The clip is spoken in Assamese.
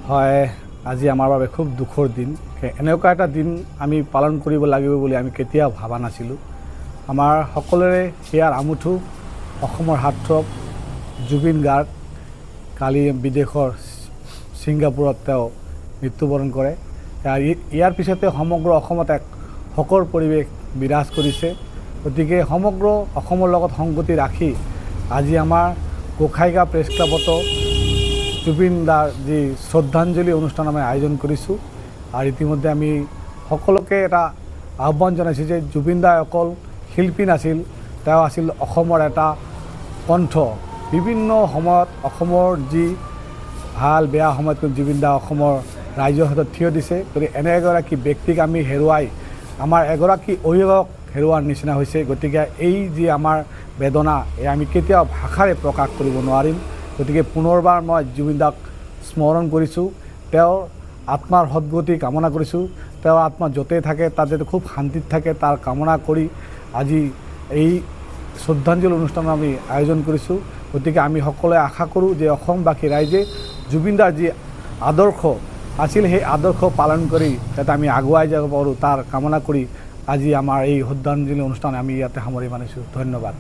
হয়, আজি আমাৰ বাবে খুব দুখৰ দিন। এনেকুৱা এটা দিন আমি পালন কৰিব লাগিব বুলি আমি কেতিয়াও ভাবা নাছিলোঁ। আমাৰ সকলোৰে হিয়াৰ আমুঠু অসমৰ হাৰ্টথ্ৰব জুবিন গাৰ্গ কালি বিদেশৰ ছিংগাপুৰত তেওঁ মৃত্যুবৰণ কৰে। ইয়াৰ পিছতে সমগ্ৰ অসমত এক শোকৰ পৰিৱেশ বিৰাজ কৰিছে। গতিকে সমগ্ৰ অসমৰ লগত সংগতি ৰাখি আজি আমাৰ গোসাইগাঁও প্ৰেছ ক্লাবতো জুবিন দাৰ যি শ্ৰদ্ধাঞ্জলি অনুষ্ঠান আমি আয়োজন কৰিছোঁ। আৰু ইতিমধ্যে আমি সকলোকে এটা আহ্বান জনাইছোঁ যে জুবিন দা অকল শিল্পী নাছিল, তেওঁ আছিল অসমৰ এটা কণ্ঠ। বিভিন্ন সময়ত অসমৰ যি ভাল বেয়া সময়ত জুবিন দা অসমৰ ৰাইজৰ হাতত থিয় দিছে। গতিকে এনে এগৰাকী ব্যক্তিক আমি হেৰুৱাই আমাৰ এগৰাকী অভিভাৱক হেৰুৱাৰ নিচিনা হৈছে। গতিকে এই যি আমাৰ বেদনা এই আমি কেতিয়াও ভাষাৰে প্ৰকাশ কৰিব নোৱাৰিম। গতিকে পুনৰবাৰ মই জুবিন দাক স্মৰণ কৰিছোঁ, তেওঁৰ আত্মাৰ সদ্গতি কামনা কৰিছোঁ। তেওঁৰ আত্মা য'তেই থাকে তাত যাতে খুব শান্তিত থাকে তাৰ কামনা কৰি আজি এই শ্ৰদ্ধাঞ্জলি অনুষ্ঠান আমি আয়োজন কৰিছোঁ। গতিকে আমি সকলোৱে আশা কৰোঁ যে অসমবাসী ৰাইজে জুবিন দাৰ যি আদৰ্শ আছিল সেই আদৰ্শ পালন কৰি যাতে আমি আগুৱাই যাব পাৰোঁ তাৰ কামনা কৰি আজি আমাৰ এই শ্ৰদ্ধাঞ্জলি অনুষ্ঠান আমি ইয়াতে সামৰি মানিছোঁ। ধন্যবাদ।